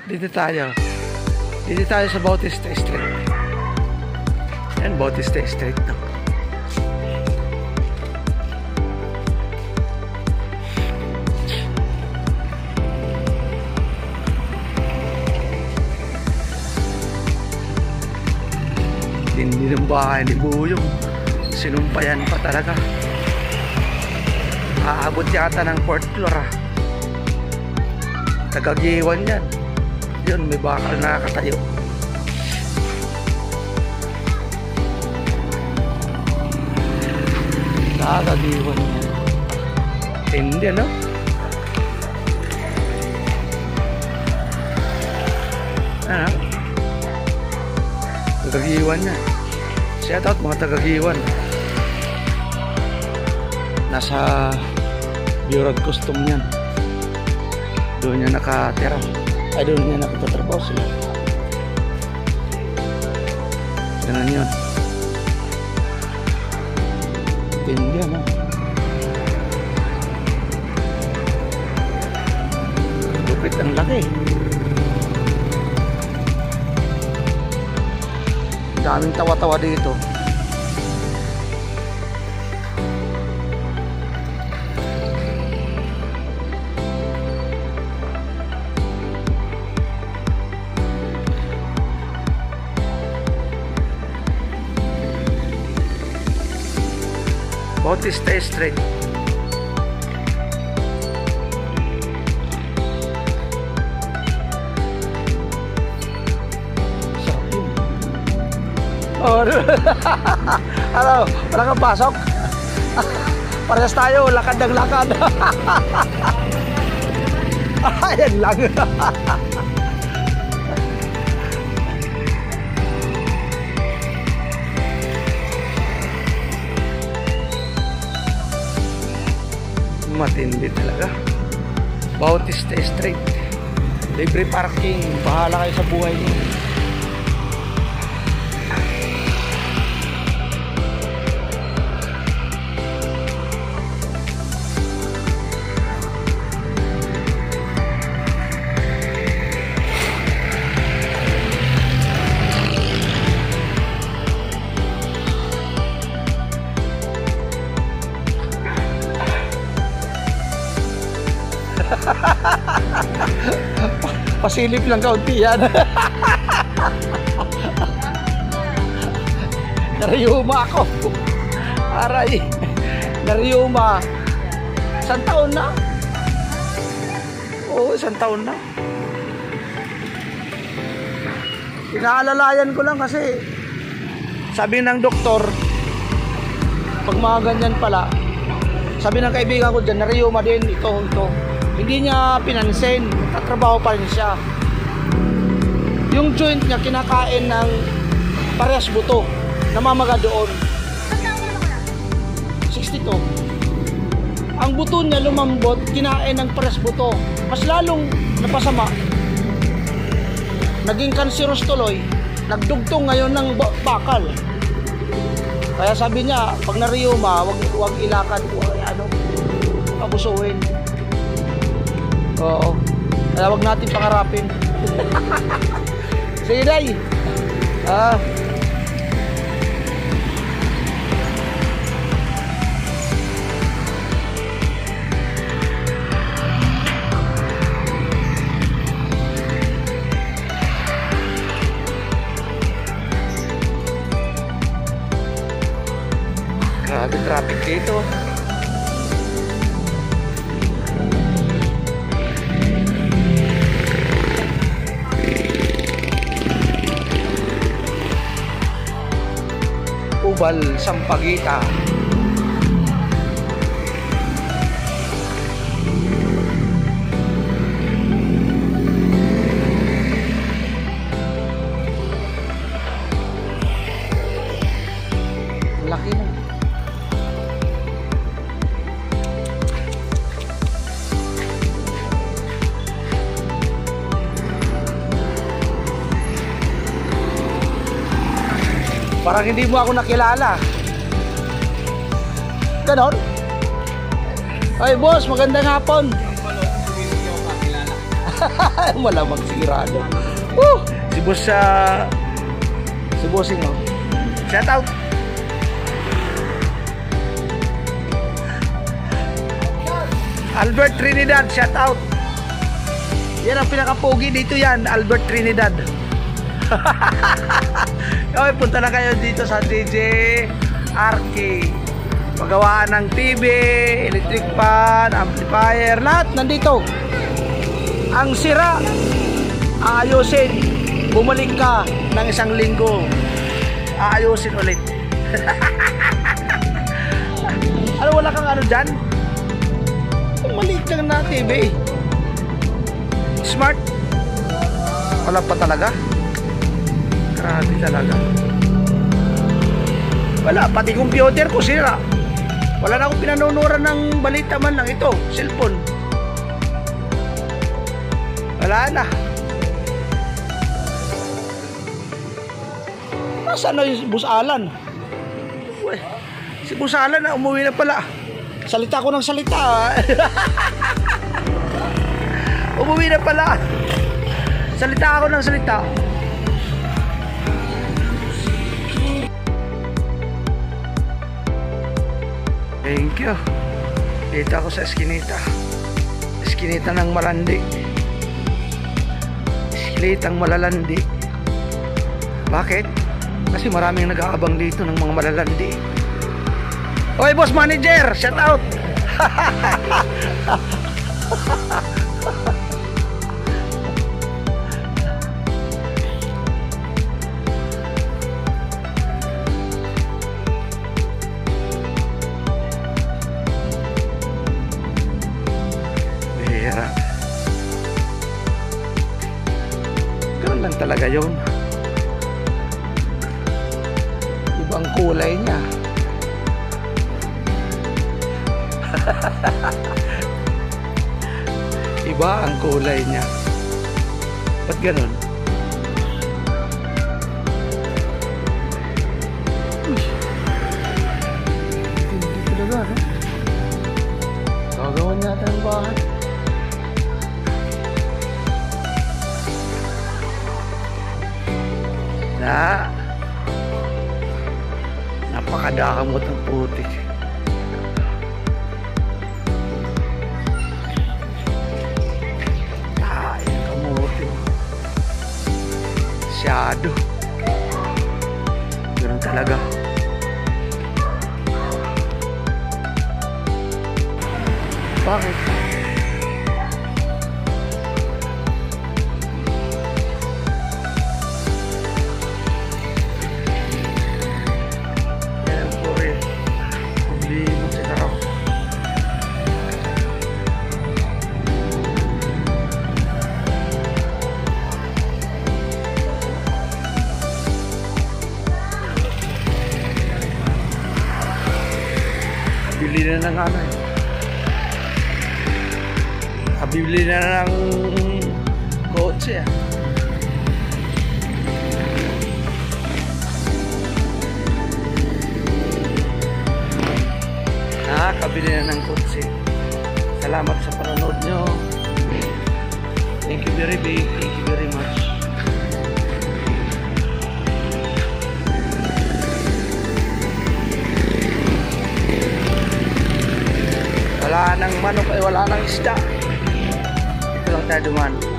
Dito tayo. Dito tayo sa Bautista Street. Yan, Bautista Street to. Hindi ng bahay ni Buyong. Sinumpayan pa talaga. Aabot yata ng 4th floor ah. Tagagiwan yan. Yun, may bakal na nakatayo. Tagagiwan yan. Hindi ano? Ano? Tagagiwan yan. Shout out mga tagagiwan. Nasa Bureau of Custom yan. Doon niya nakatira. Ay, doon niya nakatatrabaho sila. Ganun yun. Hindi ano. Lupit ang laki. Daming tawa-tawa dito. Bautista Street. Oh, ano? Wala kang pasok? Parehas tayo, lakad ng lakad. Ayan lang. Matindi talaga. Bautista Street. Libre parking. Bahala kayo sa buhay niyo. Pasilip lang kaunti yan. Nariyuma ako. Aray. Nariyuma. Isang taon na? Oo, isang taon na. Inaalalayan ko lang kasi sabi ng doktor, pag mga ganyan pala, sabi ng kaibigan ko dyan, nariyuma din, ito. Hindi niya pinansin, nagtatrabaho pa rin siya. Yung joint niya kinakain ng parehas buto, namamaga doon. 62. Ang buto niya lumambot, kinain ng parehas buto. Mas lalong napasama. Naging kanseros tuloy, nagdugtong ngayon ng bakal. Kaya sabi niya, pag nariyuma, wag ilakad, abusuhin. Oo. Kaya wag natin pangarapin. Sige, Day. Grabe traffic dito. Ubal, Sampaguita. Laki na. Parang hindi mo ako nakilala. Ganon? Ay boss, magandang hapon. Malamang sigurado. Si boss si bossing oh. Shout out. Albert Trinidad, shout out. Yan ang pinaka-pogi dito yan, Albert Trinidad. Okay, punta na kayo dito sa DJ Arky. Pagawaan ng TV, electric fan, amplifier, lahat nandito. Ang sira, aayusin. Bumalik ka ng 1 linggo, aayusin ulit. Ano, wala kang ano dyan? Maliit lang na TV. Smart. Wala pa talaga. Grabe talaga. Wala, pati computer ko sira. Wala na akong pinanunuran ng balita man lang. Ito, cellphone. Wala na. Nasaan na yung Boss Alan? Uy, si Boss Alan na umuwi na pala. Salita ko ng salita. Umuwi na pala. Salita ako ng salita. Thank you. Dito ako sa eskinita. Eskinita ng Malandi. Eskinitang malalandi. Bakit? Kasi maraming nag-aabang dito ng mga malalandi. Oy, boss manager, shout out. Bihira. Ganun lang talaga yun. Ibang kulay niya. Iba ang kulay niya. Ba't ganun? Uy, hindi talaga, no? Gagawan natin ang bahay. Napakadakamot ng putik. Masyado. Ganun talaga. Bakit? Yan po rin. Problema sa tao. Bili na ng ano eh. Bibili na ng kotse ah. Nakakabili na ng kotse. Salamat sa panonood nyo. Thank you very big. Thank you very much. Wala nang manok ay wala nang isda. Ito lang tayo duman.